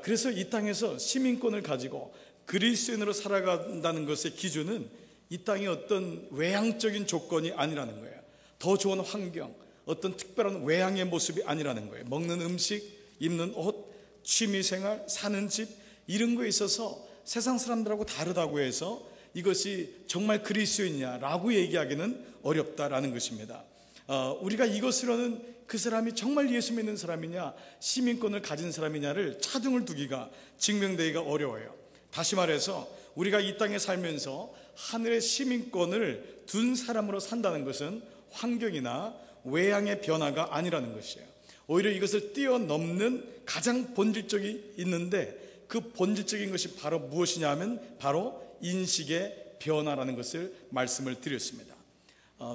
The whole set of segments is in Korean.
그래서 이 땅에서 시민권을 가지고 그리스도인으로 살아간다는 것의 기준은 이 땅의 어떤 외향적인 조건이 아니라는 거예요. 더 좋은 환경, 어떤 특별한 외향의 모습이 아니라는 거예요. 먹는 음식, 입는 옷, 취미생활, 사는 집, 이런 거에 있어서 세상 사람들하고 다르다고 해서 이것이 정말 그리스도인이냐라고 얘기하기는 어렵다라는 것입니다. 우리가 이것으로는 그 사람이 정말 예수 믿는 사람이냐, 시민권을 가진 사람이냐를 차등을 두기가, 증명되기가 어려워요. 다시 말해서 우리가 이 땅에 살면서 하늘의 시민권을 둔 사람으로 산다는 것은 환경이나 외향의 변화가 아니라는 것이에요. 오히려 이것을 뛰어넘는 가장 본질적이 있는데, 그 본질적인 것이 바로 무엇이냐 하면 바로 인식의 변화라는 것을 말씀을 드렸습니다.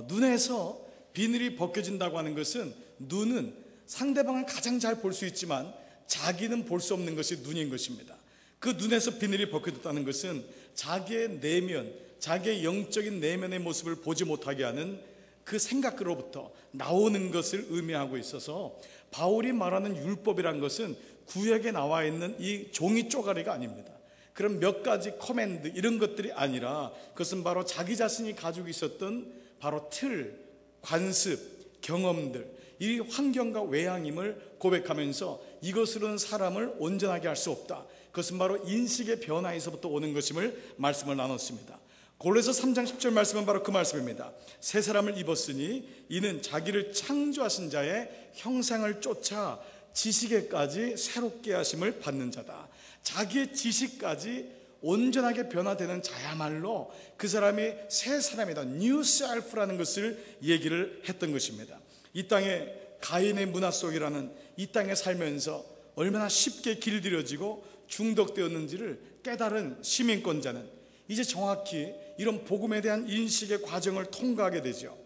눈에서 비늘이 벗겨진다고 하는 것은, 눈은 상대방을 가장 잘 볼 수 있지만 자기는 볼 수 없는 것이 눈인 것입니다. 그 눈에서 비늘이 벗겨졌다는 것은 자기의 내면, 자기의 영적인 내면의 모습을 보지 못하게 하는 그 생각으로부터 나오는 것을 의미하고 있어서, 바울이 말하는 율법이란 것은 구약에 나와 있는 이 종이 쪼가리가 아닙니다. 그런 몇 가지 커맨드 이런 것들이 아니라, 그것은 바로 자기 자신이 가지고 있었던 바로 틀, 관습, 경험들, 이 환경과 외향임을 고백하면서 이것으로는 사람을 온전하게 할 수 없다, 그것은 바로 인식의 변화에서부터 오는 것임을 말씀을 나눴습니다. 골로새 3장 10절 말씀은 바로 그 말씀입니다. 새 사람을 입었으니 이는 자기를 창조하신 자의 형상을 쫓아 지식에까지 새롭게 하심을 받는 자다. 자기의 지식까지 온전하게 변화되는 자야말로 그 사람이 새 사람이다, 뉴 셀프라는 것을 얘기를 했던 것입니다. 이 땅에 가인의 문화 속이라는 이 땅에 살면서 얼마나 쉽게 길들여지고 중독되었는지를 깨달은 시민권자는 이제 정확히 이런 복음에 대한 인식의 과정을 통과하게 되죠.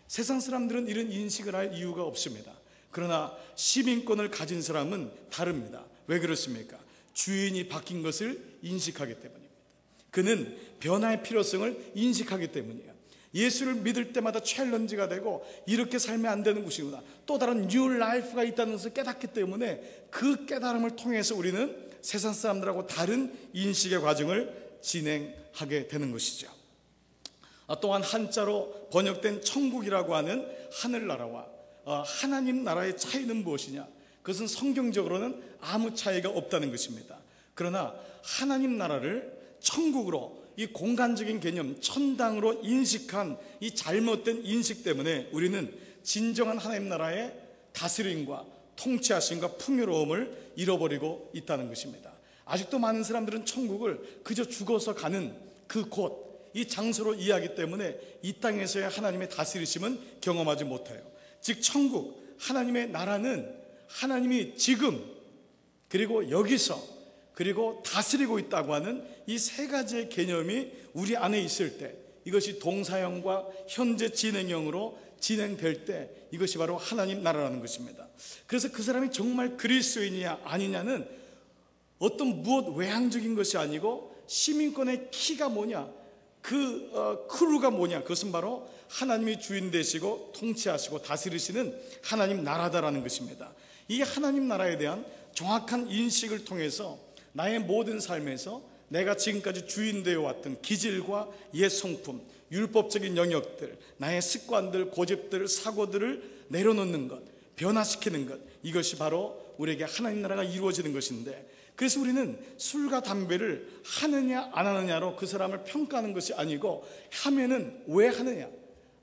세상 사람들은 이런 인식을 할 이유가 없습니다. 그러나 시민권을 가진 사람은 다릅니다. 왜 그렇습니까? 주인이 바뀐 것을 인식하기 때문입니다. 그는 변화의 필요성을 인식하기 때문이에요. 예수를 믿을 때마다 챌린지가 되고, 이렇게 살면 안 되는 것이구나, 또 다른 뉴 라이프가 있다는 것을 깨닫기 때문에 그 깨달음을 통해서 우리는 세상 사람들하고 다른 인식의 과정을 진행하게 되는 것이죠. 또한 한자로 번역된 천국이라고 하는 하늘나라와 하나님 나라의 차이는 무엇이냐? 그것은 성경적으로는 아무 차이가 없다는 것입니다. 그러나 하나님 나라를 천국으로, 이 공간적인 개념, 천당으로 인식한 이 잘못된 인식 때문에 우리는 진정한 하나님 나라의 다스림과 통치하심과 풍요로움을 잃어버리고 있다는 것입니다. 아직도 많은 사람들은 천국을 그저 죽어서 가는 그 곳, 이 장소로 이해하기 때문에 이 땅에서의 하나님의 다스리심은 경험하지 못해요. 즉 천국, 하나님의 나라는 하나님이 지금, 그리고 여기서, 그리고 다스리고 있다고 하는 이 세 가지의 개념이 우리 안에 있을 때, 이것이 동사형과 현재 진행형으로 진행될 때, 이것이 바로 하나님 나라라는 것입니다. 그래서 그 사람이 정말 그리스도인이냐 아니냐는 어떤 무엇 외향적인 것이 아니고, 시민권의 키가 뭐냐, 크루가 뭐냐, 그것은 바로 하나님이 주인 되시고 통치하시고 다스리시는 하나님 나라다라는 것입니다. 이 하나님 나라에 대한 정확한 인식을 통해서 나의 모든 삶에서 내가 지금까지 주인 되어 왔던 기질과 옛 성품, 율법적인 영역들, 나의 습관들, 고집들, 사고들을 내려놓는 것, 변화시키는 것, 이것이 바로 우리에게 하나님 나라가 이루어지는 것인데, 그래서 우리는 술과 담배를 하느냐 안 하느냐로 그 사람을 평가하는 것이 아니고, 하면은 왜 하느냐,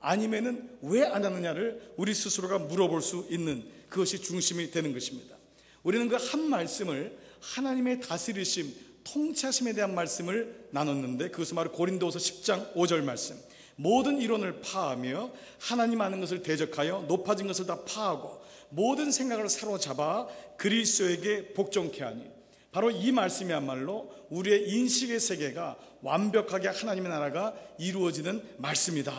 아니면은 왜 안 하느냐를 우리 스스로가 물어볼 수 있는, 그것이 중심이 되는 것입니다. 우리는 그 한 말씀을 하나님의 다스리심, 통치하심에 대한 말씀을 나눴는데, 그것은 바로 고린도후서 10장 5절 말씀. 모든 이론을 파하며 하나님 아는 것을 대적하여 높아진 것을 다 파하고 모든 생각을 사로잡아 그리스도에게 복종케 하니, 바로 이 말씀이야말로 우리의 인식의 세계가 완벽하게 하나님의 나라가 이루어지는 말씀이다.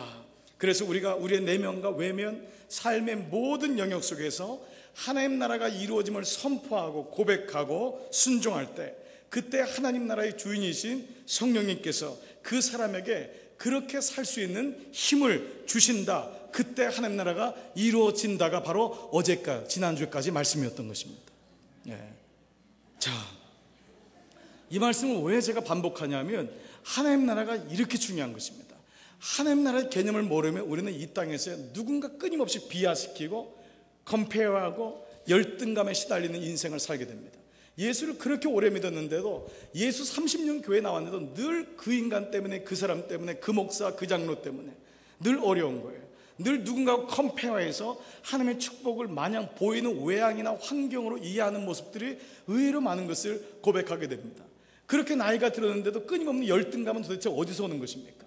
그래서 우리가 우리의 내면과 외면, 삶의 모든 영역 속에서 하나님 나라가 이루어짐을 선포하고 고백하고 순종할 때, 그때 하나님 나라의 주인이신 성령님께서 그 사람에게 그렇게 살 수 있는 힘을 주신다. 그때 하나님 나라가 이루어진다가 바로 지난주까지 말씀이었던 것입니다. 자, 이 말씀을 왜 제가 반복하냐면 하나님 나라가 이렇게 중요한 것입니다. 하나님 나라의 개념을 모르면 우리는 이 땅에서 누군가 끊임없이 비하시키고 컴페어하고 열등감에 시달리는 인생을 살게 됩니다. 예수를 그렇게 오래 믿었는데도, 예수 30년 교회 나왔는데도 늘 그 인간 때문에, 그 사람 때문에, 그 목사, 그 장로 때문에 늘 어려운 거예요. 늘 누군가하고 컴페어해서 하나님의 축복을 마냥 보이는 외향이나 환경으로 이해하는 모습들이 의외로 많은 것을 고백하게 됩니다. 그렇게 나이가 들었는데도 끊임없는 열등감은 도대체 어디서 오는 것입니까?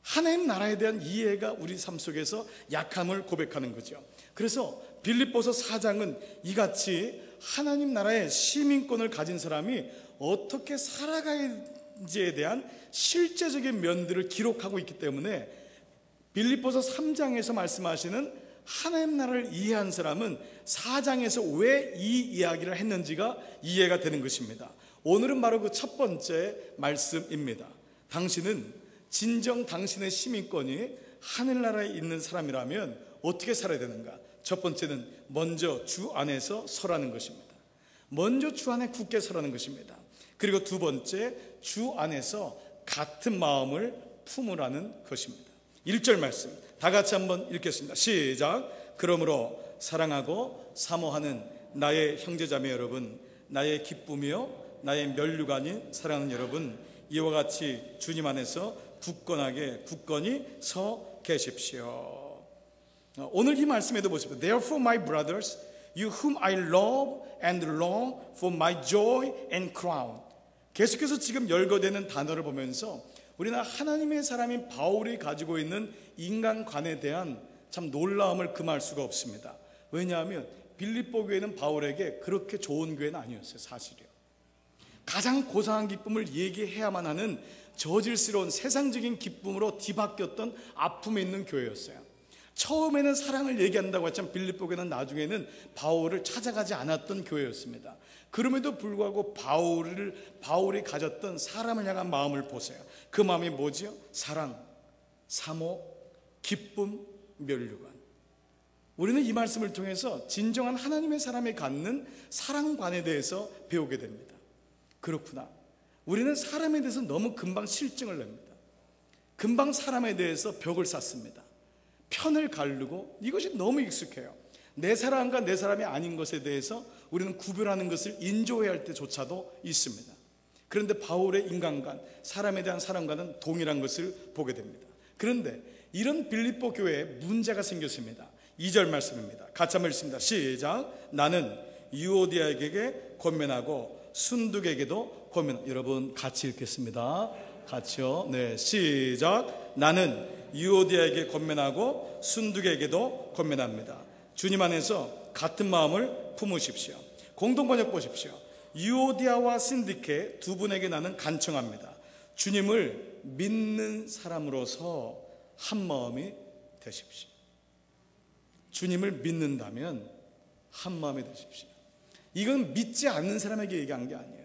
하나님 나라에 대한 이해가 우리 삶 속에서 약함을 고백하는 거죠. 그래서 빌립보서 4장은 이같이 하나님 나라의 시민권을 가진 사람이 어떻게 살아가야지에 대한 실제적인 면들을 기록하고 있기 때문에 빌립보서 3장에서 말씀하시는 하나님 나라를 이해한 사람은 4장에서 왜 이 이야기를 했는지가 이해가 되는 것입니다. 오늘은 바로 그 첫 번째 말씀입니다. 당신은 진정 당신의 시민권이 하늘나라에 있는 사람이라면 어떻게 살아야 되는가? 첫 번째는 먼저 주 안에서 서라는 것입니다. 먼저 주 안에 굳게 서라는 것입니다. 그리고 두 번째, 주 안에서 같은 마음을 품으라는 것입니다. 1절 말씀 다 같이 한번 읽겠습니다. 시작. 그러므로 사랑하고 사모하는 나의 형제자매 여러분, 나의 기쁨이요 나의 면류관인 사랑하는 여러분, 이와 같이 주님 안에서 굳건히 서 계십시오. 오늘 이 말씀에도 보십시오. Therefore my brothers, you whom I love and long for my joy and crown. 계속해서 지금 열거되는 단어를 보면서 우리는 하나님의 사람인 바울이 가지고 있는 인간관에 대한 참 놀라움을 금할 수가 없습니다. 왜냐하면 빌립보 교회는 바울에게 그렇게 좋은 교회는 아니었어요. 사실이요. 가장 고상한 기쁨을 얘기해야만 하는 저질스러운 세상적인 기쁨으로 뒤바뀌었던 아픔에 있는 교회였어요. 처음에는 사랑을 얘기한다고 했지만 빌립보 교회는 나중에는 바울을 찾아가지 않았던 교회였습니다. 그럼에도 불구하고 바울이 가졌던 사람을 향한 마음을 보세요. 그 마음이 뭐지요? 사랑, 사모, 기쁨, 면류관. 우리는 이 말씀을 통해서 진정한 하나님의 사람이 갖는 사랑관에 대해서 배우게 됩니다. 그렇구나. 우리는 사람에 대해서 너무 금방 실증을 냅니다. 금방 사람에 대해서 벽을 쌓습니다. 편을 가르고 이것이 너무 익숙해요. 내 사람과 내 사람이 아닌 것에 대해서 우리는 구별하는 것을 인조해야 할 때조차도 있습니다. 그런데 바울의 인간관, 사람에 대한 사랑과는 동일한 것을 보게 됩니다. 그런데 이런 빌립보 교회에 문제가 생겼습니다. 2절 말씀입니다. 같이 한번 읽습니다. 시작. 나는 유오디아에게 권면하고 순두에게도 권면. 여러분 같이 읽겠습니다. 같이요. 네, 시작. 나는 유오디아에게 권면하고 순두에게도 권면합니다. 주님 안에서 같은 마음을 품으십시오. 공동번역 보십시오. 유오디아와 신디케 두 분에게 나는 간청합니다. 주님을 믿는 사람으로서 한 마음이 되십시오. 주님을 믿는다면 한 마음이 되십시오. 이건 믿지 않는 사람에게 얘기한 게 아니에요.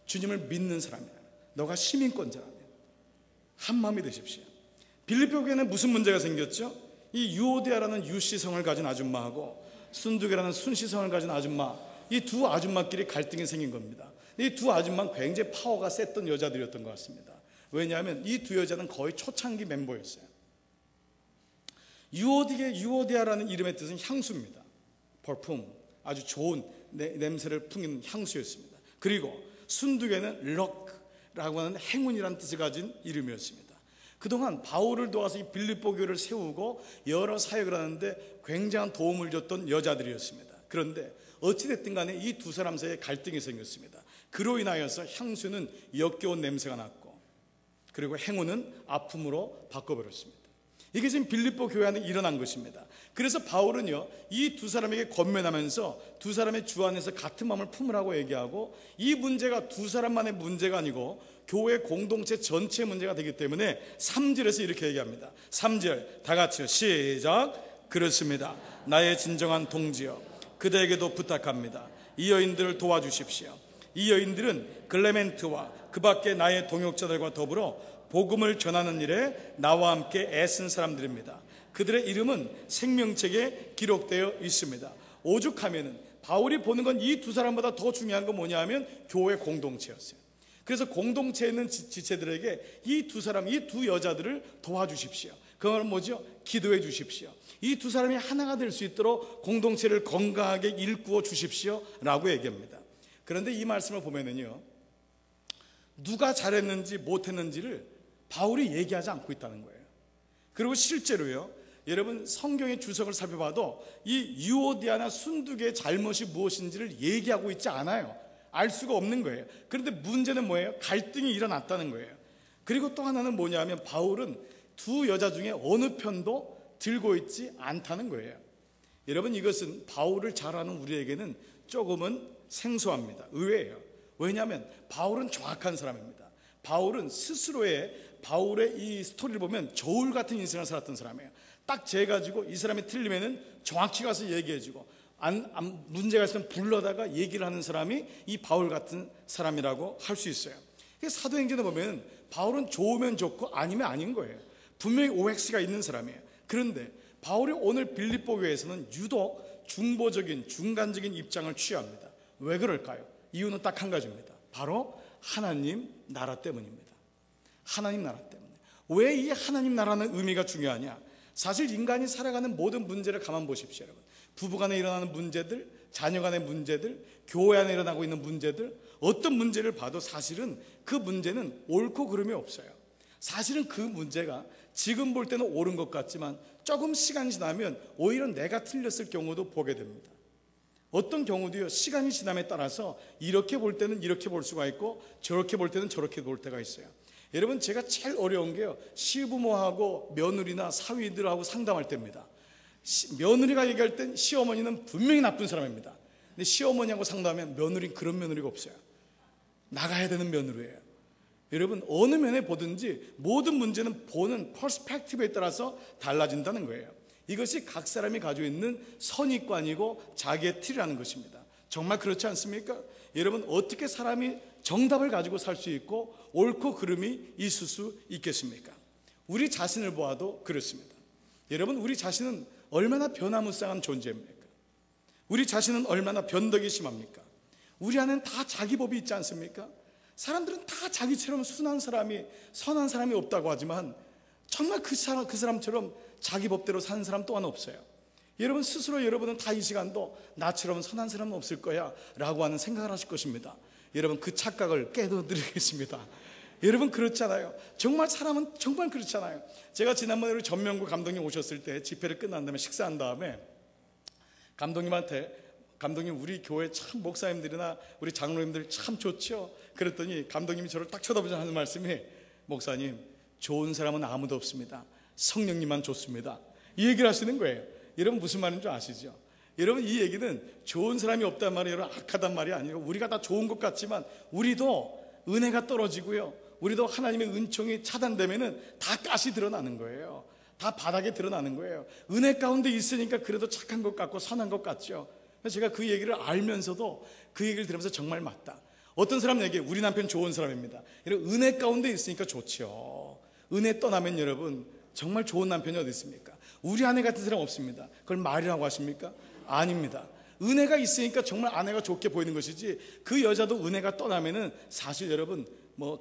주님을 믿는 사람이라, 너가 시민권자라면 한 마음이 되십시오. 빌립보 교회는 무슨 문제가 생겼죠? 이 유오디아라는 유시성을 가진 아줌마하고 순두개라는 순시성을 가진 아줌마, 이 두 아줌마끼리 갈등이 생긴 겁니다. 이 두 아줌마는 굉장히 파워가 셌던 여자들이었던 것 같습니다. 왜냐하면 이 두 여자는 거의 초창기 멤버였어요. 유오디아라는 이름의 뜻은 향수입니다. 퍼퓸, 아주 좋은 냄새를 풍기는 향수였습니다. 그리고 순두개는 럭라고 하는 행운이라는 뜻을 가진 이름이었습니다. 그동안 바울을 도와서 이 빌립보 교회를 세우고 여러 사역을 하는데 굉장한 도움을 줬던 여자들이었습니다. 그런데 어찌됐든 간에 이 두 사람 사이에 갈등이 생겼습니다. 그로 인하여서 향수는 역겨운 냄새가 났고, 그리고 행운은 아픔으로 바꿔버렸습니다. 이게 지금 빌립보 교회 안에 일어난 것입니다. 그래서 바울은요, 이 두 사람에게 권면하면서 두 사람의 주 안에서 같은 마음을 품으라고 얘기하고, 이 문제가 두 사람만의 문제가 아니고 교회 공동체 전체의 문제가 되기 때문에 3절에서 이렇게 얘기합니다. 3절 다 같이요. 시작. 그렇습니다. 나의 진정한 동지여, 그대에게도 부탁합니다. 이 여인들을 도와주십시오. 이 여인들은 클레멘트와 그 밖에 나의 동역자들과 더불어 복음을 전하는 일에 나와 함께 애쓴 사람들입니다. 그들의 이름은 생명책에 기록되어 있습니다. 오죽하면은 바울이 보는 건 이 두 사람보다 더 중요한 건 뭐냐 하면 교회 공동체였어요. 그래서 공동체에 있는 지체들에게 이 두 사람, 이 두 여자들을 도와주십시오. 그건 뭐죠? 기도해 주십시오. 이 두 사람이 하나가 될 수 있도록 공동체를 건강하게 일구어 주십시오 라고 얘기합니다. 그런데 이 말씀을 보면은요, 누가 잘했는지 못했는지를 바울이 얘기하지 않고 있다는 거예요. 그리고 실제로요, 여러분 성경의 주석을 살펴봐도 이 유오디아나 순두개의 잘못이 무엇인지를 얘기하고 있지 않아요. 알 수가 없는 거예요. 그런데 문제는 뭐예요? 갈등이 일어났다는 거예요. 그리고 또 하나는 뭐냐면 바울은 두 여자 중에 어느 편도 들고 있지 않다는 거예요. 여러분, 이것은 바울을 잘 아는 우리에게는 조금은 생소합니다. 의외예요. 왜냐하면 바울은 정확한 사람입니다. 바울은 스스로의 바울의 이 스토리를 보면 저울 같은 인생을 살았던 사람이에요. 딱 재가지고 이 사람이 틀리면은 정확히 가서 얘기해주고 문제가 있으면 불러다가 얘기를 하는 사람이 이 바울 같은 사람이라고 할 수 있어요. 사도행전에 보면 바울은 좋으면 좋고 아니면 아닌 거예요. 분명히 OX가 있는 사람이에요. 그런데 바울이 오늘 빌립보 교회에서는 유독 중보적인 중간적인 입장을 취합니다. 왜 그럴까요? 이유는 딱 한 가지입니다. 바로 하나님 나라 때문입니다. 하나님 나라 때문에. 왜 이 하나님 나라는 의미가 중요하냐? 사실 인간이 살아가는 모든 문제를 가만 보십시오, 여러분. 부부간에 일어나는 문제들, 자녀간의 문제들, 교회 안에 일어나고 있는 문제들, 어떤 문제를 봐도 사실은 그 문제는 옳고 그름이 없어요. 사실은 그 문제가 지금 볼 때는 옳은 것 같지만 조금 시간이 지나면 오히려 내가 틀렸을 경우도 보게 됩니다. 어떤 경우도요, 시간이 지남에 따라서 이렇게 볼 때는 이렇게 볼 수가 있고 저렇게 볼 때는 저렇게 볼 때가 있어요. 여러분, 제가 제일 어려운 게요, 시부모하고 며느리나 사위들하고 상담할 때입니다. 며느리가 얘기할 땐 시어머니는 분명히 나쁜 사람입니다. 근데 시어머니하고 상담하면 며느리는 그런 며느리가 없어요. 나가야 되는 며느리예요. 여러분, 어느 면에 보든지 모든 문제는 보는 퍼스펙티브에 따라서 달라진다는 거예요. 이것이 각 사람이 가지고 있는 선입관이고 자기의 틀이라는 것입니다. 정말 그렇지 않습니까? 여러분, 어떻게 사람이 정답을 가지고 살 수 있고 옳고 그름이 있을 수 있겠습니까? 우리 자신을 보아도 그렇습니다. 여러분, 우리 자신은 얼마나 변화무쌍한 존재입니까? 우리 자신은 얼마나 변덕이 심합니까? 우리 안에는 다 자기 법이 있지 않습니까? 사람들은 다 자기처럼 순한 사람이, 선한 사람이 없다고 하지만 정말 그 사람처럼 자기 법대로 사는 사람 또한 없어요. 여러분, 스스로 여러분은 다 이 시간도 나처럼 선한 사람은 없을 거야 라고 하는 생각을 하실 것입니다. 여러분, 그 착각을 깨워드리겠습니다. 여러분, 그렇잖아요. 정말 사람은 정말 그렇잖아요. 제가 지난번에 우리 전명구 감독님 오셨을 때 집회를 끝난 다음에 식사한 다음에 감독님한테, 감독님 우리 교회 참 목사님들이나 우리 장로님들 참 좋죠. 그랬더니 감독님이 저를 딱 쳐다보자 하는 말씀이, 목사님, 좋은 사람은 아무도 없습니다. 성령님만 좋습니다. 이 얘기를 하시는 거예요. 여러분, 무슨 말인지 줄 아시죠? 여러분, 이 얘기는 좋은 사람이 없단 말이 여러분 악하단 말이 아니고, 우리가 다 좋은 것 같지만 우리도 은혜가 떨어지고요, 우리도 하나님의 은총이 차단되면은 다 가시 드러나는 거예요. 다 바닥에 드러나는 거예요. 은혜 가운데 있으니까 그래도 착한 것 같고 선한 것 같죠. 제가 그 얘기를 알면서도 그 얘기를 들으면서 정말 맞다. 어떤 사람 얘기해, 우리 남편 좋은 사람입니다. 여러분, 은혜 가운데 있으니까 좋죠. 은혜 떠나면 여러분 정말 좋은 남편이 어디 있습니까? 우리 아내 같은 사람 없습니다. 그걸 말이라고 하십니까? 아닙니다. 은혜가 있으니까 정말 아내가 좋게 보이는 것이지, 그 여자도 은혜가 떠나면은 사실 여러분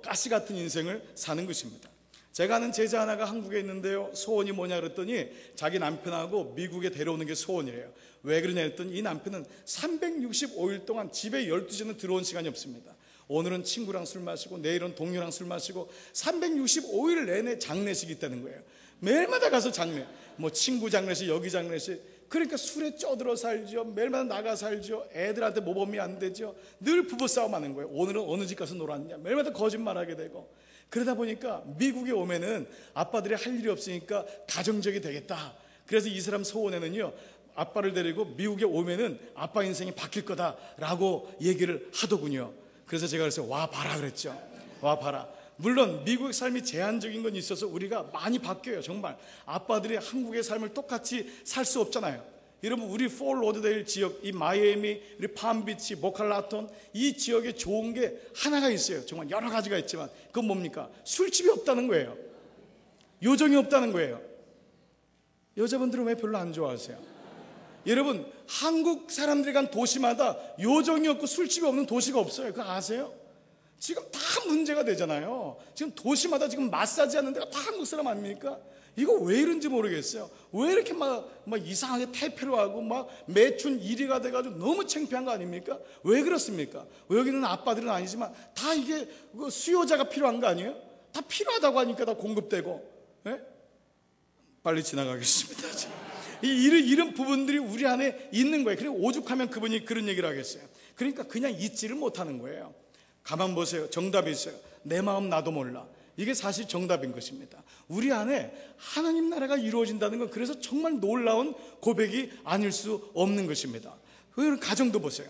가시 같은 인생을 사는 것입니다. 제가 아는 제자 하나가 한국에 있는데요, 소원이 뭐냐 그랬더니 자기 남편하고 미국에 데려오는 게 소원이래요. 왜 그러냐 했더니 이 남편은 365일 동안 집에 12시는 들어온 시간이 없습니다. 오늘은 친구랑 술 마시고 내일은 동료랑 술 마시고 365일 내내 장례식이 있다는 거예요. 매일마다 가서 장례, 친구 장례식, 여기 장례식. 그러니까 술에 쪄들어 살죠. 매일마다 나가 살죠. 애들한테 모범이 안 되죠. 늘 부부싸움 하는 거예요. 오늘은 어느 집 가서 놀았냐. 매일마다 거짓말하게 되고. 그러다 보니까 미국에 오면은 아빠들이 할 일이 없으니까 가정적이 되겠다. 그래서 이 사람 소원에는요, 아빠를 데리고 미국에 오면은 아빠 인생이 바뀔 거다라고 얘기를 하더군요. 그래서 제가 그래서 와 봐라 그랬죠. 와 봐라. 물론 미국의 삶이 제한적인 건 있어서 우리가 많이 바뀌어요. 정말 아빠들이 한국의 삶을 똑같이 살 수 없잖아요. 여러분, 우리 폴 로드데일 지역, 이 마이애미, 우리 팜비치, 보칼라톤, 이 지역에 좋은 게 하나가 있어요. 정말 여러 가지가 있지만 그건 뭡니까? 술집이 없다는 거예요. 요정이 없다는 거예요. 여자분들은 왜 별로 안 좋아하세요? 여러분, 한국 사람들이 간 도시마다 요정이 없고 술집이 없는 도시가 없어요. 그거 아세요? 지금 다 문제가 되잖아요. 지금 도시마다 지금 마사지 하는 데가 다 한국 사람 아닙니까? 이거 왜 이런지 모르겠어요. 왜 이렇게 막 이상하게 퇴폐로 하고 막 매춘 1위가 돼가지고 너무 창피한 거 아닙니까? 왜 그렇습니까? 여기는 아빠들은 아니지만 다 이게 수요자가 필요한 거 아니에요? 다 필요하다고 하니까 다 공급되고. 예? 빨리 지나가겠습니다. 이런 부분들이 우리 안에 있는 거예요. 그리고 오죽하면 그분이 그런 얘기를 하겠어요. 그러니까 그냥 잊지를 못하는 거예요. 가만 보세요. 정답이 있어요. 내 마음 나도 몰라. 이게 사실 정답인 것입니다. 우리 안에 하나님 나라가 이루어진다는 건 그래서 정말 놀라운 고백이 아닐 수 없는 것입니다. 여러분 가정도 보세요.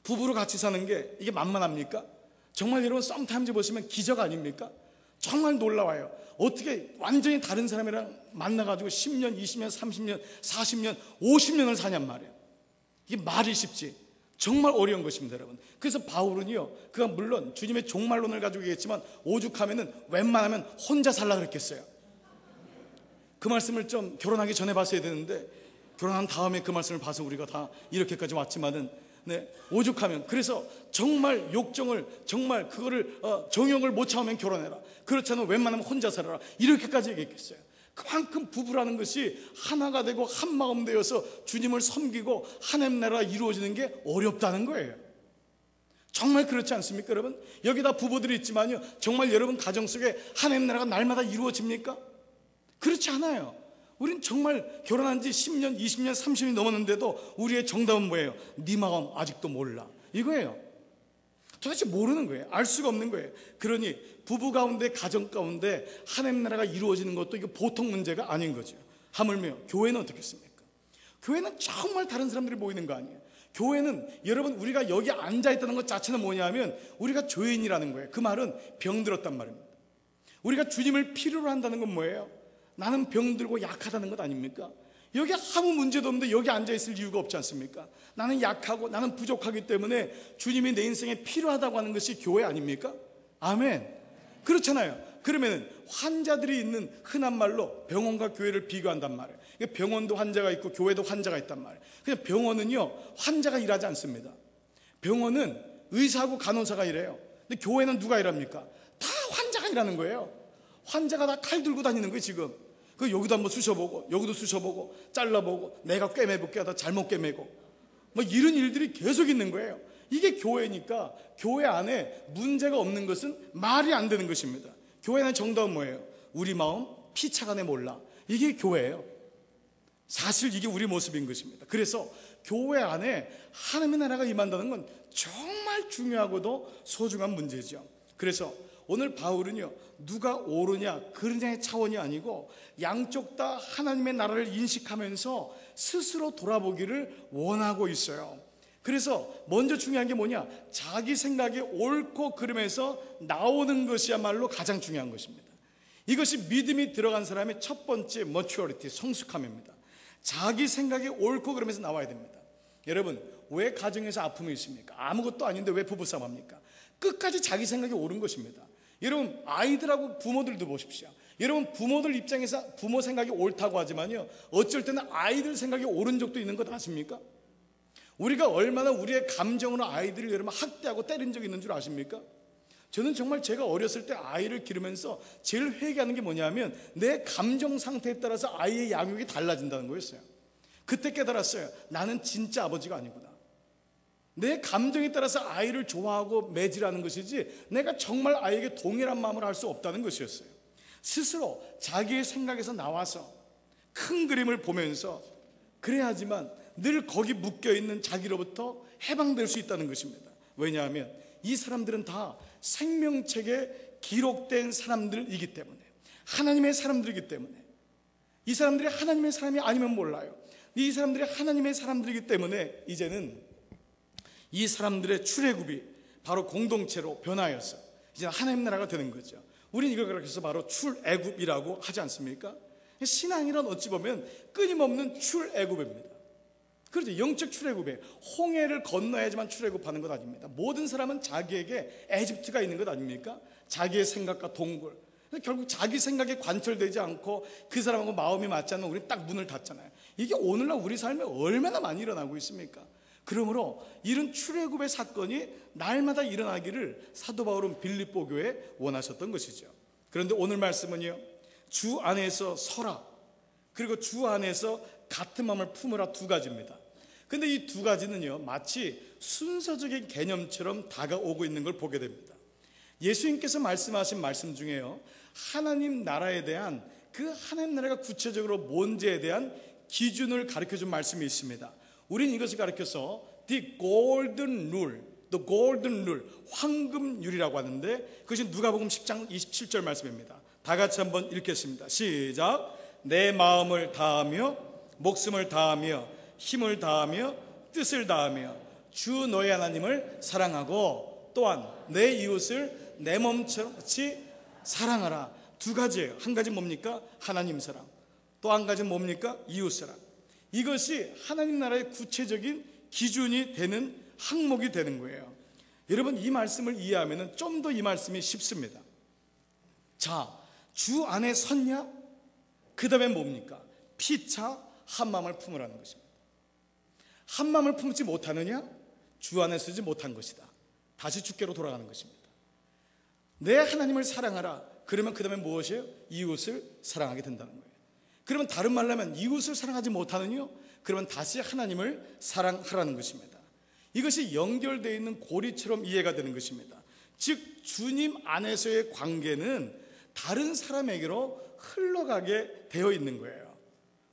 부부로 같이 사는 게 이게 만만합니까? 정말 여러분 썸타임즈 보시면 기적 아닙니까? 정말 놀라워요. 어떻게 완전히 다른 사람이랑 만나가지고 10년, 20년, 30년, 40년, 50년을 사냔 말이에요. 이게 말이 쉽지 정말 어려운 것입니다, 여러분. 그래서 바울은요, 그가 물론 주님의 종말론을 가지고 얘기했지만 오죽하면은 웬만하면 혼자 살라 그랬겠어요. 그 말씀을 좀 결혼하기 전에 봤어야 되는데 결혼한 다음에 그 말씀을 봐서 우리가 다 이렇게까지 왔지만은 오죽하면 그래서 정말 욕정을 정말 그거를 정욕을 못 참으면 결혼해라. 그렇지 않으면 웬만하면 혼자 살아라. 이렇게까지 얘기했겠어요. 그만큼 부부라는 것이 하나가 되고 한 마음 되어서 주님을 섬기고 하나님 나라가 이루어지는 게 어렵다는 거예요. 정말 그렇지 않습니까, 여러분? 여기다 부부들이 있지만요, 정말 여러분 가정 속에 하나님 나라가 날마다 이루어집니까? 그렇지 않아요. 우린 정말 결혼한 지 10년, 20년, 30년이 넘었는데도 우리의 정답은 뭐예요? 네 마음 아직도 몰라. 이거예요. 도대체 모르는 거예요. 알 수가 없는 거예요. 그러니 부부 가운데, 가정 가운데 하나님 나라가 이루어지는 것도 이게 보통 문제가 아닌 거죠. 하물며 교회는 어떻겠습니까? 교회는 정말 다른 사람들이 모이는 거 아니에요. 교회는 여러분 우리가 여기 앉아있다는 것 자체는 뭐냐면 우리가 죄인이라는 거예요. 그 말은 병들었단 말입니다. 우리가 주님을 필요로 한다는 건 뭐예요? 나는 병들고 약하다는 것 아닙니까? 여기 아무 문제도 없는데 여기 앉아있을 이유가 없지 않습니까? 나는 약하고 나는 부족하기 때문에 주님이 내 인생에 필요하다고 하는 것이 교회 아닙니까? 아멘. 그렇잖아요. 그러면 환자들이 있는 흔한 말로 병원과 교회를 비교한단 말이에요. 병원도 환자가 있고 교회도 환자가 있단 말이에요. 그냥 병원은요 환자가 일하지 않습니다. 병원은 의사하고 간호사가 일해요. 근데 교회는 누가 일합니까? 다 환자가 일하는 거예요. 환자가 다 칼 들고 다니는 거예요 지금. 그 여기도 한번 쑤셔보고 여기도 쑤셔보고 잘라보고 내가 꿰매볼게 하다 잘못 꿰매고 뭐 이런 일들이 계속 있는 거예요. 이게 교회니까 교회 안에 문제가 없는 것은 말이 안 되는 것입니다. 교회는 정답은 뭐예요? 우리 마음 피차간에 몰라. 이게 교회예요. 사실 이게 우리 모습인 것입니다. 그래서 교회 안에 하나님의 나라가 임한다는 건 정말 중요하고도 소중한 문제죠. 그래서 오늘 바울은요 누가 옳으냐 그르냐의 차원이 아니고 양쪽 다 하나님의 나라를 인식하면서 스스로 돌아보기를 원하고 있어요. 그래서 먼저 중요한 게 뭐냐, 자기 생각이 옳고 그름에서 나오는 것이야말로 가장 중요한 것입니다. 이것이 믿음이 들어간 사람의 첫 번째 maturity, 성숙함입니다. 자기 생각이 옳고 그러면서 나와야 됩니다. 여러분 왜 가정에서 아픔이 있습니까? 아무것도 아닌데 왜 부부싸움 합니까? 끝까지 자기 생각이 옳은 것입니다. 여러분 아이들하고 부모들도 보십시오. 여러분 부모들 입장에서 부모 생각이 옳다고 하지만요 어쩔 때는 아이들 생각이 옳은 적도 있는 것 아십니까? 우리가 얼마나 우리의 감정으로 아이들을 여러분 학대하고 때린 적이 있는 줄 아십니까? 저는 정말 제가 어렸을 때 아이를 기르면서 제일 회개하는 게 뭐냐면 내 감정 상태에 따라서 아이의 양육이 달라진다는 거였어요. 그때 깨달았어요. 나는 진짜 아버지가 아니구나. 내 감정에 따라서 아이를 좋아하고 매질하는 것이지 내가 정말 아이에게 동일한 마음을 할 수 없다는 것이었어요. 스스로 자기의 생각에서 나와서 큰 그림을 보면서 그래야지만 늘 거기 묶여있는 자기로부터 해방될 수 있다는 것입니다. 왜냐하면 이 사람들은 다 생명책에 기록된 사람들이기 때문에, 하나님의 사람들이기 때문에, 이 사람들이 하나님의 사람이 아니면 몰라요. 이 사람들이 하나님의 사람들이기 때문에 이제는 이 사람들의 출애굽이 바로 공동체로 변하여서 이제 하나님 나라가 되는 거죠. 우리는 이걸 그렇게 해서 바로 출애굽이라고 하지 않습니까? 신앙이란 어찌 보면 끊임없는 출애굽입니다. 그렇죠. 영적 출애굽이에요. 홍해를 건너야지만 출애굽하는 것 아닙니다. 모든 사람은 자기에게 에집트가 있는 것 아닙니까? 자기의 생각과 동굴. 결국 자기 생각에 관철되지 않고 그 사람하고 마음이 맞지 않는 우리 딱 문을 닫잖아요. 이게 오늘날 우리 삶에 얼마나 많이 일어나고 있습니까? 그러므로 이런 출애굽의 사건이 날마다 일어나기를 사도 바울은 빌립보 교회에 원하셨던 것이죠. 그런데 오늘 말씀은요, 주 안에서 서라, 그리고 주 안에서 같은 마음을 품으라, 두 가지입니다. 근데 이 두 가지는요, 마치 순서적인 개념처럼 다가오고 있는 걸 보게 됩니다. 예수님께서 말씀하신 말씀 중에요, 하나님 나라에 대한, 그 하나님 나라가 구체적으로 뭔지에 대한 기준을 가르쳐준 말씀이 있습니다. 우리는 이것을 가르쳐서 the golden rule, 황금률이라고 하는데, 그것이 누가복음 10장 27절 말씀입니다. 다 같이 한번 읽겠습니다. 시작. 내 마음을 다하며 목숨을 다하며 힘을 다하며 뜻을 다하며 주 너의 하나님을 사랑하고 또한 내 이웃을 내 몸처럼 같이 사랑하라. 두 가지예요. 한 가지 뭡니까? 하나님 사랑. 또 한 가지는 뭡니까? 이웃 사랑. 이것이 하나님 나라의 구체적인 기준이 되는 항목이 되는 거예요. 여러분, 이 말씀을 이해하면 좀 더 이 말씀이 쉽습니다. 자, 주 안에 섰냐? 그 다음에 뭡니까? 피차 한 마음을 품으라는 것입니다. 한 마음을 품지 못하느냐? 주 안에 서지 못한 것이다. 다시 주께로 돌아가는 것입니다. 내 하나님을 사랑하라. 그러면 그 다음에 무엇이에요? 이웃을 사랑하게 된다는 거예요. 그러면 다른 말로 하면 이웃을 사랑하지 못하느냐? 그러면 다시 하나님을 사랑하라는 것입니다. 이것이 연결되어 있는 고리처럼 이해가 되는 것입니다. 즉 주님 안에서의 관계는 다른 사람에게로 흘러가게 되어 있는 거예요.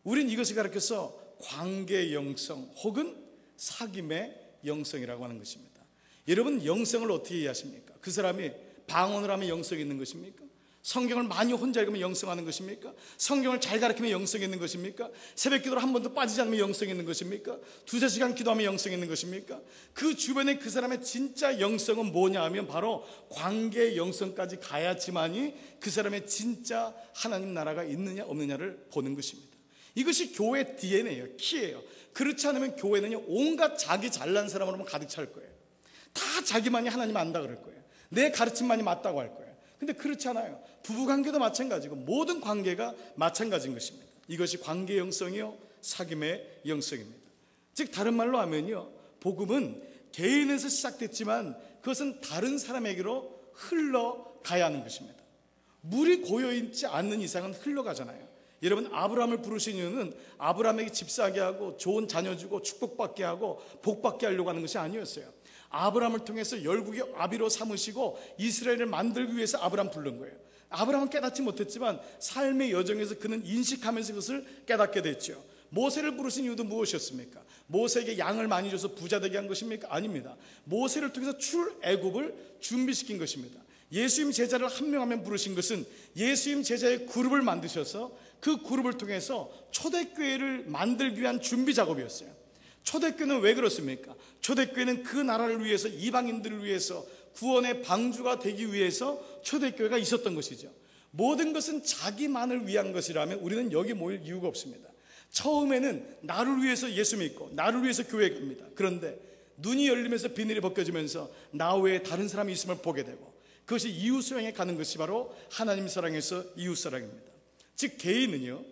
우린 이것을 가르쳐서 관계의 영성 혹은 사귐의 영성이라고 하는 것입니다. 여러분, 영성을 어떻게 이해하십니까? 그 사람이 방언을 하면 영성이 있는 것입니까? 성경을 많이 혼자 읽으면 영성하는 것입니까? 성경을 잘 가르치면 영성이 있는 것입니까? 새벽 기도를 한 번도 빠지지 않으면 영성이 있는 것입니까? 두세 시간 기도하면 영성이 있는 것입니까? 그 주변에 그 사람의 진짜 영성은 뭐냐 하면 바로 관계의 영성까지 가야지만이 그 사람의 진짜 하나님 나라가 있느냐 없느냐를 보는 것입니다. 이것이 교회 DNA예요. 키예요. 그렇지 않으면 교회는요, 온갖 자기 잘난 사람으로만 가득 찰 거예요. 다 자기만이 하나님 안다 그럴 거예요. 내 가르침만이 맞다고 할 거예요. 근데 그렇지 않아요. 부부관계도 마찬가지고 모든 관계가 마찬가지인 것입니다. 이것이 관계의 영성이요, 사귐의 영성입니다. 즉 다른 말로 하면요, 복음은 개인에서 시작됐지만 그것은 다른 사람에게로 흘러가야 하는 것입니다. 물이 고여있지 않는 이상은 흘러가잖아요. 여러분, 아브라함을 부르신 이유는 아브라함에게 집사하게 하고 좋은 자녀 주고 축복받게 하고 복받게 하려고 하는 것이 아니었어요. 아브라함을 통해서 열국의 아비로 삼으시고 이스라엘을 만들기 위해서 아브라함 부른 거예요. 아브라함은 깨닫지 못했지만 삶의 여정에서 그는 인식하면서 그것을 깨닫게 됐죠. 모세를 부르신 이유도 무엇이었습니까? 모세에게 양을 많이 줘서 부자 되게 한 것입니까? 아닙니다. 모세를 통해서 출애굽을 준비시킨 것입니다. 예수님 제자를 한 명 한 명 부르신 것은 예수님 제자의 그룹을 만드셔서 그 그룹을 통해서 초대교회를 만들기 위한 준비 작업이었어요. 초대교회는 왜 그렇습니까? 초대교회는 그 나라를 위해서, 이방인들을 위해서 구원의 방주가 되기 위해서 초대교회가 있었던 것이죠. 모든 것은 자기만을 위한 것이라면 우리는 여기 모일 이유가 없습니다. 처음에는 나를 위해서 예수 믿고 나를 위해서 교회에 갑니다. 그런데 눈이 열리면서 비늘이 벗겨지면서 나 외에 다른 사람이 있음을 보게 되고, 그것이 이웃사랑에 가는 것이 바로 하나님 사랑에서 이웃사랑입니다. 즉 개인은요,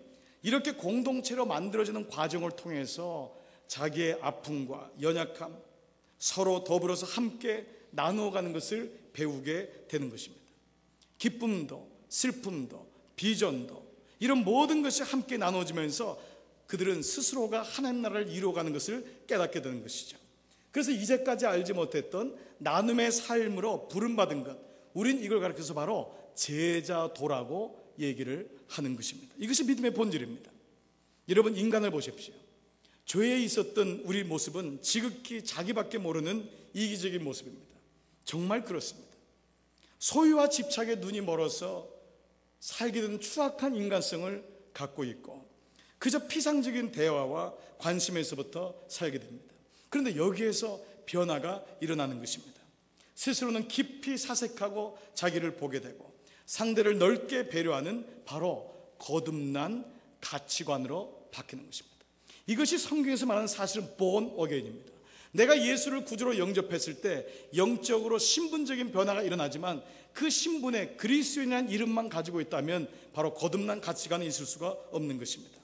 이렇게 공동체로 만들어지는 과정을 통해서 자기의 아픔과 연약함, 서로 더불어서 함께 나누어가는 것을 배우게 되는 것입니다. 기쁨도 슬픔도 비전도 이런 모든 것이 함께 나눠지면서 그들은 스스로가 하나님 나라를 이루어가는 것을 깨닫게 되는 것이죠. 그래서 이제까지 알지 못했던 나눔의 삶으로 부름받은 것, 우린 이걸 가르쳐서 바로 제자도라고 얘기를 하는 것입니다. 이것이 믿음의 본질입니다. 여러분, 인간을 보십시오. 죄에 있었던 우리 모습은 지극히 자기밖에 모르는 이기적인 모습입니다. 정말 그렇습니다. 소유와 집착에 눈이 멀어서 살게 된 추악한 인간성을 갖고 있고 그저 피상적인 대화와 관심에서부터 살게 됩니다. 그런데 여기에서 변화가 일어나는 것입니다. 스스로는 깊이 사색하고 자기를 보게 되고 상대를 넓게 배려하는 바로 거듭난 가치관으로 바뀌는 것입니다. 이것이 성경에서 말하는 사실은 born again입니다. 내가 예수를 구주로 영접했을 때 영적으로 신분적인 변화가 일어나지만 그 신분에 그리스도인이라는 이름만 가지고 있다면 바로 거듭난 가치관이 있을 수가 없는 것입니다.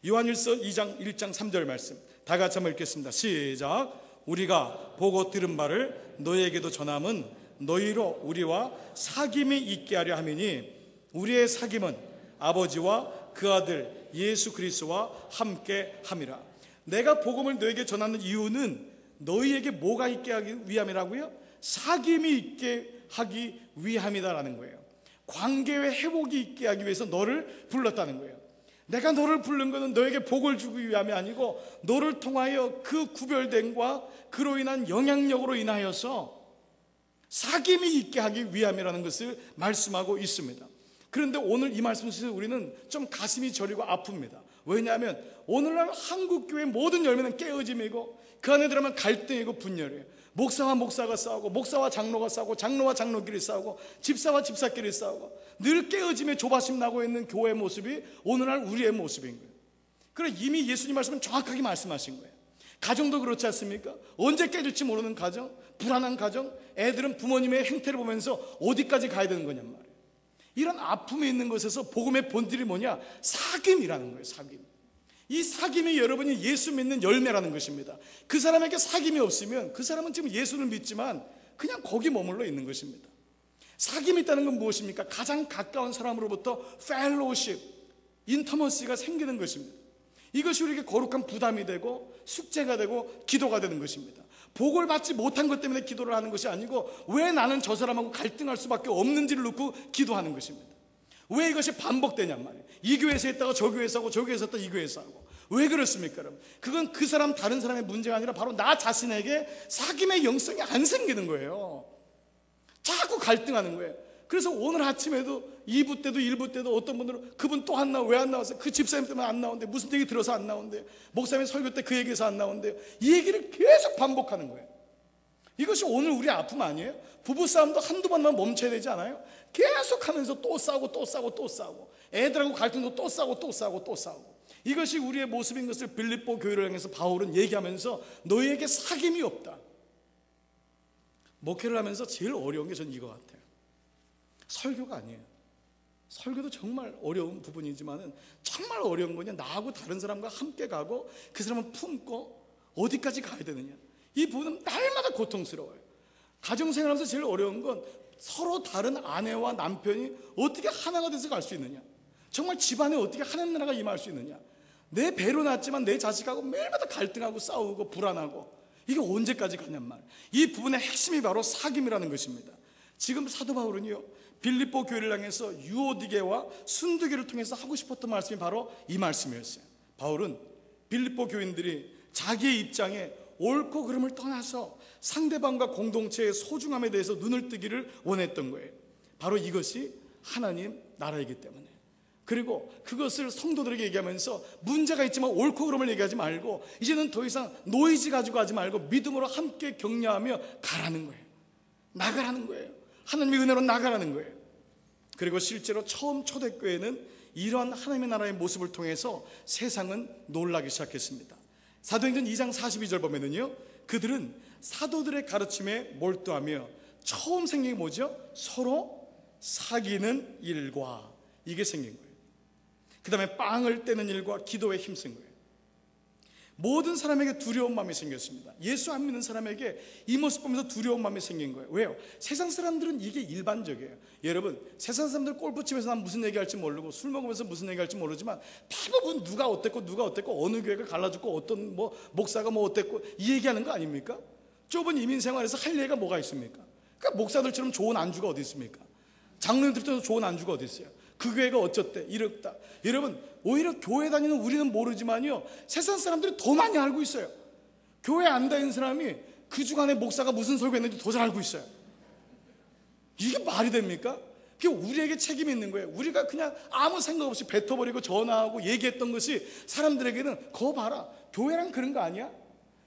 요한일서 2장 1장 3절 말씀 다 같이 한번 읽겠습니다. 시작. 우리가 보고 들은 바를 너희에게도 전함은 너희로 우리와 사귐이 있게 하려 함이니 우리의 사귐은 아버지와 그 아들 예수 그리스도와 함께 함이라. 내가 복음을 너희에게 전하는 이유는 너희에게 뭐가 있게 하기 위함이라고요? 사귐이 있게 하기 위함이다라는 거예요. 관계의 회복이 있게 하기 위해서 너를 불렀다는 거예요. 내가 너를 부른 것은 너에게 복을 주기 위함이 아니고 너를 통하여 그 구별됨과 그로 인한 영향력으로 인하여서 사귐이 있게 하기 위함이라는 것을 말씀하고 있습니다. 그런데 오늘 이 말씀을 통해서 우리는 좀 가슴이 저리고 아픕니다. 왜냐하면 오늘날 한국교회 모든 열매는 깨어짐이고 그 안에 들어가면 갈등이고 분열이에요. 목사와 목사가 싸우고 목사와 장로가 싸우고 장로와 장로끼리 싸우고 집사와 집사끼리 싸우고 늘 깨어짐에 조바심 나고 있는 교회의 모습이 오늘날 우리의 모습인 거예요. 그래 이미 예수님 말씀은 정확하게 말씀하신 거예요. 가정도 그렇지 않습니까? 언제 깨질지 모르는 가정, 불안한 가정, 애들은 부모님의 행태를 보면서 어디까지 가야 되는 거냔 말이에요. 이런 아픔이 있는 것에서 복음의 본질이 뭐냐? 사귐이라는 거예요. 사귐. 이 사귐이 여러분이 예수 믿는 열매라는 것입니다. 그 사람에게 사귐이 없으면 그 사람은 지금 예수를 믿지만 그냥 거기 머물러 있는 것입니다. 사귐이 있다는 건 무엇입니까? 가장 가까운 사람으로부터 펠로우십, 인터머시가 생기는 것입니다. 이것이 우리에게 거룩한 부담이 되고 숙제가 되고 기도가 되는 것입니다. 복을 받지 못한 것 때문에 기도를 하는 것이 아니고 왜 나는 저 사람하고 갈등할 수밖에 없는지를 놓고 기도하는 것입니다. 왜 이것이 반복되냔 말이에요. 이 교회에서 했다가 저 교회에서 하고 저 교회에서 했다가 이 교회에서 하고. 왜 그렇습니까 여러분? 그건 그 사람 다른 사람의 문제가 아니라 바로 나 자신에게 사귐의 영성이 안 생기는 거예요. 자꾸 갈등하는 거예요. 그래서 오늘 아침에도 2부 때도 1부 때도 어떤 분들은 그분 또 안 나와. 왜 안 나왔어요? 그 집사님 때문에 안 나온대. 무슨 얘기 들어서 안 나온대요. 목사님 설교 때 그 얘기에서 안 나온대요. 이 얘기를 계속 반복하는 거예요. 이것이 오늘 우리의 아픔 아니에요? 부부싸움도 한두 번만 멈춰야 되지 않아요? 계속 하면서 또 싸우고 또 싸우고 또 싸우고 애들하고 갈등도 또 싸우고 또 싸우고 또 싸우고. 이것이 우리의 모습인 것을 빌립보 교회를 향해서 바울은 얘기하면서 너희에게 사귐이 없다. 목회를 하면서 제일 어려운 게 전 이거 같아요. 설교가 아니에요. 설교도 정말 어려운 부분이지만 정말 어려운 거냐, 나하고 다른 사람과 함께 가고 그 사람을 품고 어디까지 가야 되느냐, 이 부분은 날마다 고통스러워요. 가정생활하면서 제일 어려운 건 서로 다른 아내와 남편이 어떻게 하나가 돼서 갈 수 있느냐, 정말 집안에 어떻게 하나님 나라가 임할 수 있느냐. 내 배로 낳았지만 내 자식하고 매일마다 갈등하고 싸우고 불안하고 이게 언제까지 가냔 말이에요. 이 부분의 핵심이 바로 사귐이라는 것입니다. 지금 사도 바울은요, 빌립보 교회를 향해서 유오디게와 순두계를 통해서 하고 싶었던 말씀이 바로 이 말씀이었어요. 바울은 빌립보 교인들이 자기의 입장에 옳고 그름을 떠나서 상대방과 공동체의 소중함에 대해서 눈을 뜨기를 원했던 거예요. 바로 이것이 하나님 나라이기 때문에. 그리고 그것을 성도들에게 얘기하면서 문제가 있지만 옳고 그름을 얘기하지 말고 이제는 더 이상 노이즈 가지고 하지 말고 믿음으로 함께 격려하며 가라는 거예요. 나가라는 거예요. 하나님의 은혜로 나가라는 거예요. 그리고 실제로 처음 초대교회는 이러한 하나님의 나라의 모습을 통해서 세상은 놀라기 시작했습니다. 사도행전 2장 42절 보면은요, 그들은 사도들의 가르침에 몰두하며 처음 생긴 게 뭐죠? 서로 사귀는 일과, 이게 생긴 거예요. 그 다음에 빵을 떼는 일과 기도에 힘쓴 거예요. 모든 사람에게 두려운 마음이 생겼습니다. 예수 안 믿는 사람에게 이 모습 보면서 두려운 마음이 생긴 거예요. 왜요? 세상 사람들은 이게 일반적이에요. 여러분, 세상 사람들 골프치면서 난 무슨 얘기할지 모르고 술 먹으면서 무슨 얘기할지 모르지만 대부분 누가 어땠고 어느 교회가 갈라졌고 어떤 뭐 목사가 뭐 어땠고 이 얘기하는 거 아닙니까? 좁은 이민생활에서 할 얘기가 뭐가 있습니까? 그러니까 목사들처럼 좋은 안주가 어디 있습니까? 장로님들처럼 좋은 안주가 어디 있어요? 그 교회가 어쩌대 이렇다. 여러분, 오히려 교회 다니는 우리는 모르지만요, 세상 사람들이 더 많이 알고 있어요. 교회 안 다니는 사람이 그 주간에 목사가 무슨 설교했는지 더 잘 알고 있어요. 이게 말이 됩니까? 그게 우리에게 책임이 있는 거예요. 우리가 그냥 아무 생각 없이 뱉어버리고 전화하고 얘기했던 것이 사람들에게는 거 봐라, 교회랑 그런 거 아니야?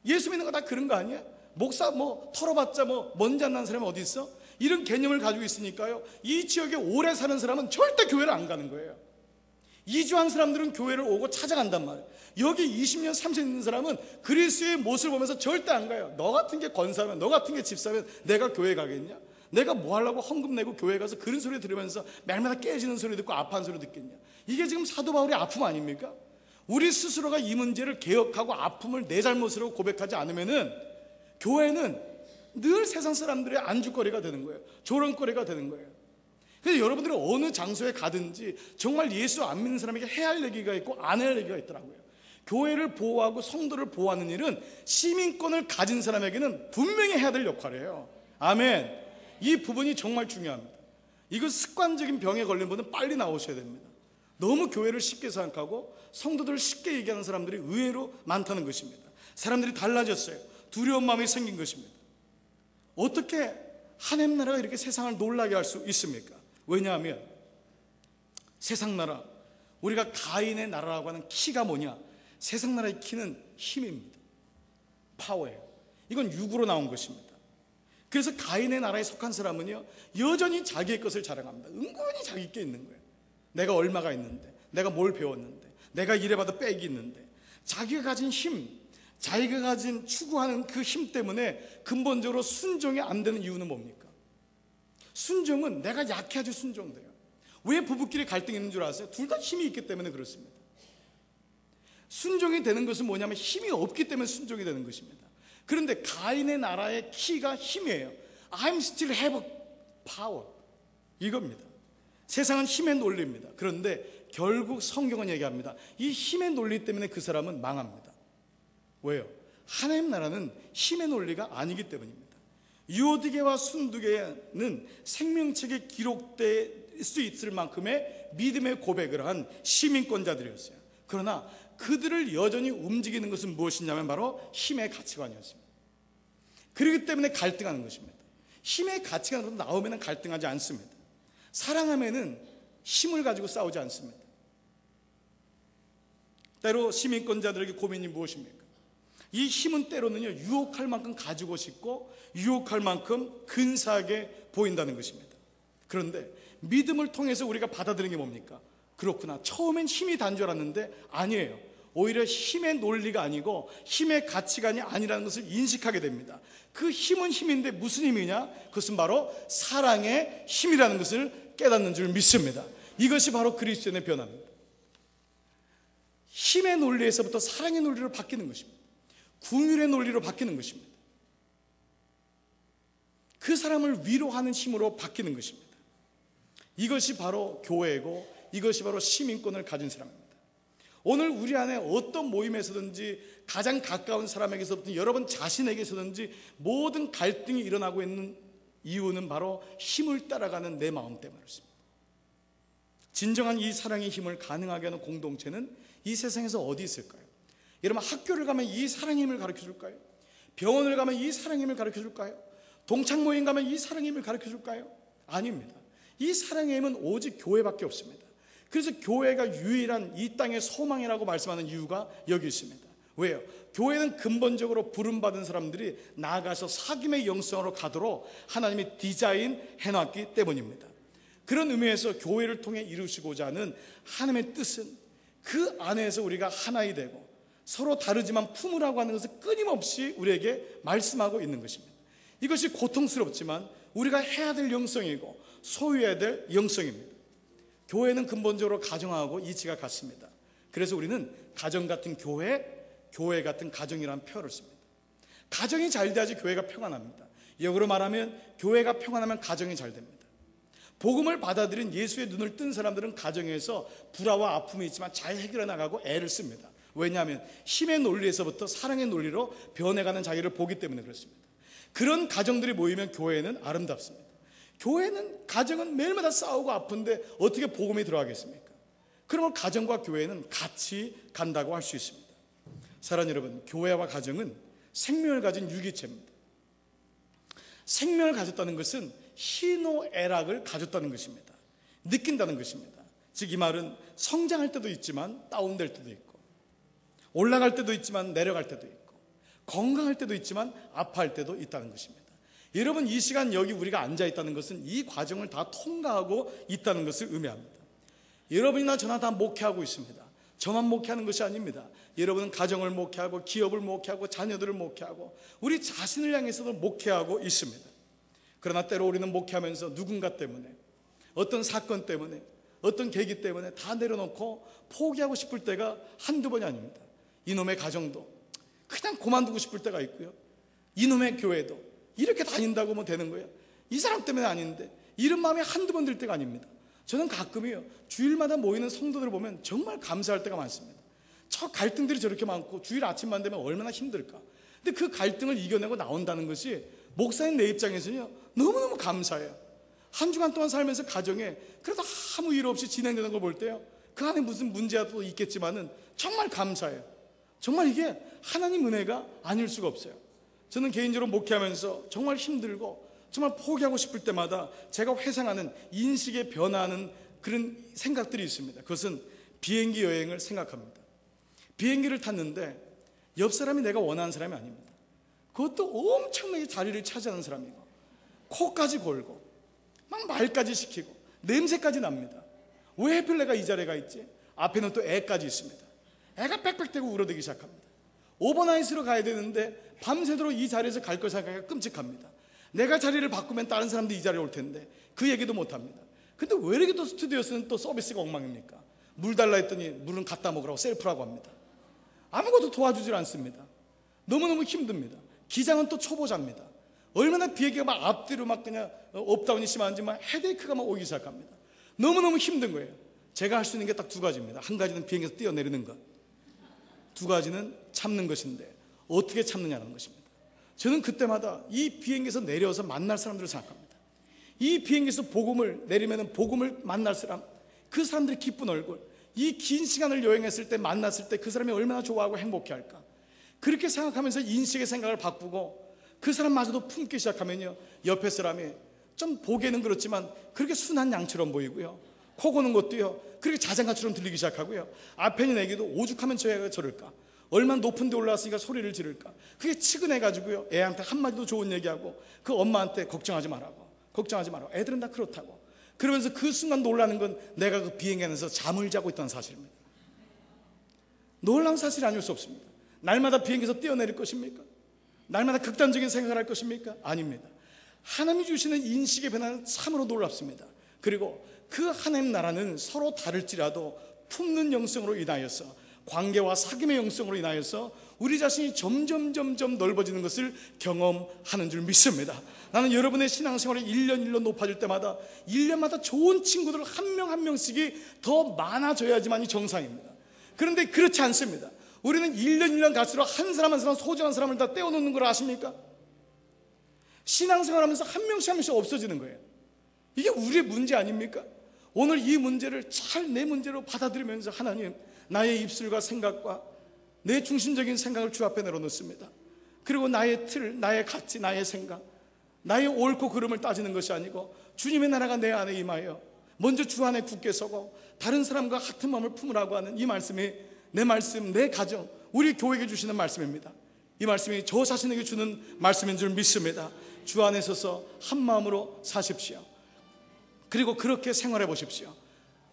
예수 믿는 거 다 그런 거 아니야? 목사 뭐 털어봤자 뭐 먼지 안 나는 사람이 어디 있어? 이런 개념을 가지고 있으니까요, 이 지역에 오래 사는 사람은 절대 교회를 안 가는 거예요. 이주한 사람들은 교회를 오고 찾아간단 말이에요. 여기 20년 30년 있는 사람은 그리스도의 모습을 보면서 절대 안 가요. 너 같은 게 권사면, 너 같은 게 집사면 내가 교회 가겠냐? 내가 뭐 하려고 헌금 내고 교회 가서 그런 소리 들으면서 매일마다 깨지는 소리 듣고 아파하는 소리 듣겠냐? 이게 지금 사도 바울의 아픔 아닙니까? 우리 스스로가 이 문제를 개혁하고 아픔을 내 잘못으로 고백하지 않으면은 교회는 늘 세상 사람들의 안주거리가 되는 거예요. 조롱거리가 되는 거예요. 그래서 여러분들이 어느 장소에 가든지 정말 예수 안 믿는 사람에게 해야 할 얘기가 있고 안 해야 할 얘기가 있더라고요. 교회를 보호하고 성도를 보호하는 일은 시민권을 가진 사람에게는 분명히 해야 될 역할이에요. 아멘. 이 부분이 정말 중요합니다. 이거 습관적인 병에 걸린 분은 빨리 나오셔야 됩니다. 너무 교회를 쉽게 생각하고 성도들을 쉽게 얘기하는 사람들이 의외로 많다는 것입니다. 사람들이 달라졌어요. 두려운 마음이 생긴 것입니다. 어떻게 하나님 나라가 이렇게 세상을 놀라게 할 수 있습니까? 왜냐하면 세상 나라, 우리가 가인의 나라라고 하는 키가 뭐냐? 세상 나라의 키는 힘입니다. 파워예요. 이건 육으로 나온 것입니다. 그래서 가인의 나라에 속한 사람은요, 여전히 자기의 것을 자랑합니다. 은근히 자기 게 있는 거예요. 내가 얼마가 있는데, 내가 뭘 배웠는데, 내가 이래봐도 빽이 있는데, 자기가 가진 힘, 자기가 가진 추구하는 그 힘 때문에 근본적으로 순종이 안 되는 이유는 뭡니까? 순종은 내가 약해야지 순종돼요. 왜 부부끼리 갈등이 있는 줄 아세요? 둘 다 힘이 있기 때문에 그렇습니다. 순종이 되는 것은 뭐냐면 힘이 없기 때문에 순종이 되는 것입니다. 그런데 가인의 나라의 키가 힘이에요. I'm still have power, 이겁니다. 세상은 힘의 논리입니다. 그런데 결국 성경은 얘기합니다. 이 힘의 논리 때문에 그 사람은 망합니다. 왜요? 하나님 나라는 힘의 논리가 아니기 때문입니다. 유오디게와 순두게는 생명책에 기록될 수 있을 만큼의 믿음의 고백을 한 시민권자들이었어요. 그러나 그들을 여전히 움직이는 것은 무엇이냐면 바로 힘의 가치관이었습니다. 그렇기 때문에 갈등하는 것입니다. 힘의 가치관으로 나오면 갈등하지 않습니다. 사랑하면은 힘을 가지고 싸우지 않습니다. 때로 시민권자들에게 고민이 무엇입니까? 이 힘은 때로는요, 유혹할 만큼 가지고 싶고 유혹할 만큼 근사하게 보인다는 것입니다. 그런데 믿음을 통해서 우리가 받아들이는 게 뭡니까? 그렇구나, 처음엔 힘이 단 줄 알았는데 아니에요. 오히려 힘의 논리가 아니고 힘의 가치관이 아니라는 것을 인식하게 됩니다. 그 힘은 힘인데 무슨 힘이냐? 그것은 바로 사랑의 힘이라는 것을 깨닫는 줄 믿습니다. 이것이 바로 그리스도인의 변화입니다. 힘의 논리에서부터 사랑의 논리로 바뀌는 것입니다. 긍휼의 논리로 바뀌는 것입니다. 그 사람을 위로하는 힘으로 바뀌는 것입니다. 이것이 바로 교회이고 이것이 바로 시민권을 가진 사람입니다. 오늘 우리 안에 어떤 모임에서든지 가장 가까운 사람에게서부터 여러분 자신에게서든지 모든 갈등이 일어나고 있는 이유는 바로 힘을 따라가는 내 마음 때문에 그렇습니다. 진정한 이 사랑의 힘을 가능하게 하는 공동체는 이 세상에서 어디 있을까요? 여러분, 학교를 가면 이 사랑의 힘을 가르쳐 줄까요? 병원을 가면 이 사랑의 힘을 가르쳐 줄까요? 동창 모임 가면 이 사랑의 힘을 가르쳐 줄까요? 아닙니다. 이 사랑의 힘은 오직 교회밖에 없습니다. 그래서 교회가 유일한 이 땅의 소망이라고 말씀하는 이유가 여기 있습니다. 왜요? 교회는 근본적으로 부름받은 사람들이 나아가서 사귐의 영성으로 가도록 하나님이 디자인 해놨기 때문입니다. 그런 의미에서 교회를 통해 이루시고자 하는 하나님의 뜻은 그 안에서 우리가 하나이 되고 서로 다르지만 품으라고 하는 것을 끊임없이 우리에게 말씀하고 있는 것입니다. 이것이 고통스럽지만 우리가 해야 될 영성이고 소유해야 될 영성입니다. 교회는 근본적으로 가정하고 이치가 같습니다. 그래서 우리는 가정 같은 교회, 교회 같은 가정이라는 표현을 씁니다. 가정이 잘 돼야지 교회가 평안합니다. 역으로 말하면 교회가 평안하면 가정이 잘 됩니다. 복음을 받아들인 예수의 눈을 뜬 사람들은 가정에서 불화와 아픔이 있지만 잘 해결해 나가고 애를 씁니다. 왜냐하면 힘의 논리에서부터 사랑의 논리로 변해가는 자기를 보기 때문에 그렇습니다. 그런 가정들이 모이면 교회는 아름답습니다. 교회는, 가정은 매일마다 싸우고 아픈데 어떻게 복음이 들어가겠습니까? 그러면 가정과 교회는 같이 간다고 할 수 있습니다. 사랑하는 여러분, 교회와 가정은 생명을 가진 유기체입니다. 생명을 가졌다는 것은 희노애락을 가졌다는 것입니다. 느낀다는 것입니다. 즉 이 말은 성장할 때도 있지만 다운될 때도 있고, 올라갈 때도 있지만 내려갈 때도 있고, 건강할 때도 있지만 아파할 때도 있다는 것입니다. 여러분, 이 시간 여기 우리가 앉아 있다는 것은 이 과정을 다 통과하고 있다는 것을 의미합니다. 여러분이나 저나 다 목회하고 있습니다. 저만 목회하는 것이 아닙니다. 여러분은 가정을 목회하고 기업을 목회하고 자녀들을 목회하고 우리 자신을 향해서도 목회하고 있습니다. 그러나 때로 우리는 목회하면서 누군가 때문에, 어떤 사건 때문에, 어떤 계기 때문에 다 내려놓고 포기하고 싶을 때가 한두 번이 아닙니다. 이놈의 가정도 그냥 그만두고 싶을 때가 있고요, 이놈의 교회도 이렇게 다닌다고 뭐 되는 거예요? 이 사람 때문에 아닌데, 이런 마음이 한두 번 들 때가 아닙니다. 저는 가끔이요, 주일마다 모이는 성도들을 보면 정말 감사할 때가 많습니다. 저 갈등들이 저렇게 많고 주일 아침만 되면 얼마나 힘들까. 근데 그 갈등을 이겨내고 나온다는 것이 목사인 내 입장에서는요, 너무너무 감사해요. 한 주간 동안 살면서 가정에 그래도 아무 일 없이 진행되는 걸 볼 때요, 그 안에 무슨 문제가 또 있겠지만은 정말 감사해요. 정말 이게 하나님 은혜가 아닐 수가 없어요. 저는 개인적으로 목회하면서 정말 힘들고 정말 포기하고 싶을 때마다 제가 회상하는 인식의 변화하는 그런 생각들이 있습니다. 그것은 비행기 여행을 생각합니다. 비행기를 탔는데 옆 사람이 내가 원하는 사람이 아닙니다. 그것도 엄청나게 자리를 차지하는 사람이고, 코까지 골고 막 말까지 시키고 냄새까지 납니다. 왜 하필 내가 이 자리에 가 있지? 앞에는 또 애까지 있습니다. 애가 빽빽대고 울어대기 시작합니다. 오버나잇으로 가야 되는데 밤새도록 이 자리에서 갈 걸 생각하기가 끔찍합니다. 내가 자리를 바꾸면 다른 사람들이 이 자리에 올 텐데 그 얘기도 못합니다. 근데 왜 이렇게 또 스튜디오에서는 또 서비스가 엉망입니까? 물 달라 했더니 물은 갖다 먹으라고 셀프라고 합니다. 아무것도 도와주질 않습니다. 너무너무 힘듭니다. 기장은 또 초보자입니다. 얼마나 비행기가 막 앞뒤로 막 그냥 업다운이 심한지 막 헤데이크가 막 오기 시작합니다. 너무너무 힘든 거예요. 제가 할 수 있는 게 딱 두 가지입니다. 한 가지는 비행기에서 뛰어내리는 것, 두 가지는 참는 것인데 어떻게 참느냐는 것입니다. 저는 그때마다 이 비행기에서 내려서 만날 사람들을 생각합니다. 이 비행기에서 복음을 내리면 복음을 만날 사람, 그 사람들의 기쁜 얼굴, 이 긴 시간을 여행했을 때 만났을 때 그 사람이 얼마나 좋아하고 행복해할까, 그렇게 생각하면서 인식의 생각을 바꾸고 그 사람마저도 품기 시작하면요, 옆에 사람이 좀 보기에는 그렇지만 그렇게 순한 양처럼 보이고요, 코 고는 것도요 그렇게 자장가처럼 들리기 시작하고요, 앞에 있는 애기도 오죽하면 저 애가 저럴까, 얼마나 높은 데 올라왔으니까 소리를 지를까, 그게 치근해가지고요 애한테 한마디도 좋은 얘기하고 그 엄마한테 걱정하지 말라고, 걱정하지 말라고, 애들은 다 그렇다고 그러면서 그 순간 놀라는 건 내가 그 비행기 안에서 잠을 자고 있다는 사실입니다. 놀라운 사실이 아닐 수 없습니다. 날마다 비행기에서 뛰어내릴 것입니까? 날마다 극단적인 생각을 할 것입니까? 아닙니다. 하나님이 주시는 인식의 변화는 참으로 놀랍습니다. 그리고 그 하나님 나라는 서로 다를지라도 품는 영성으로 인하여서, 관계와 사귐의 영성으로 인하여서 우리 자신이 점점 넓어지는 것을 경험하는 줄 믿습니다. 나는 여러분의 신앙생활이 1년 높아질 때마다 1년마다 좋은 친구들 한 명 한 명씩이 더 많아져야지만이 정상입니다. 그런데 그렇지 않습니다. 우리는 1년 갈수록 한 사람 한 사람 소중한 사람을 다 떼어놓는 걸 아십니까? 신앙생활하면서 한 명씩 없어지는 거예요. 이게 우리의 문제 아닙니까? 오늘 이 문제를 잘 내 문제로 받아들이면서 하나님, 나의 입술과 생각과 내 중심적인 생각을 주 앞에 내려놓습니다. 그리고 나의 틀, 나의 가치, 나의 생각, 나의 옳고 그름을 따지는 것이 아니고 주님의 나라가 내 안에 임하여 먼저 주 안에 굳게 서고 다른 사람과 같은 마음을 품으라고 하는 이 말씀이 내 말씀, 내 가정, 우리 교회에게 주시는 말씀입니다. 이 말씀이 저 자신에게 주는 말씀인 줄 믿습니다. 주 안에 서서 한 마음으로 사십시오. 그리고 그렇게 생활해 보십시오.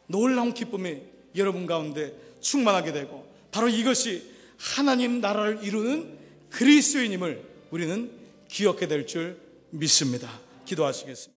놀라운 기쁨이 여러분 가운데 충만하게 되고, 바로 이것이 하나님 나라를 이루는 그리스도인임을 우리는 기억해 될 줄 믿습니다. 기도하시겠습니다.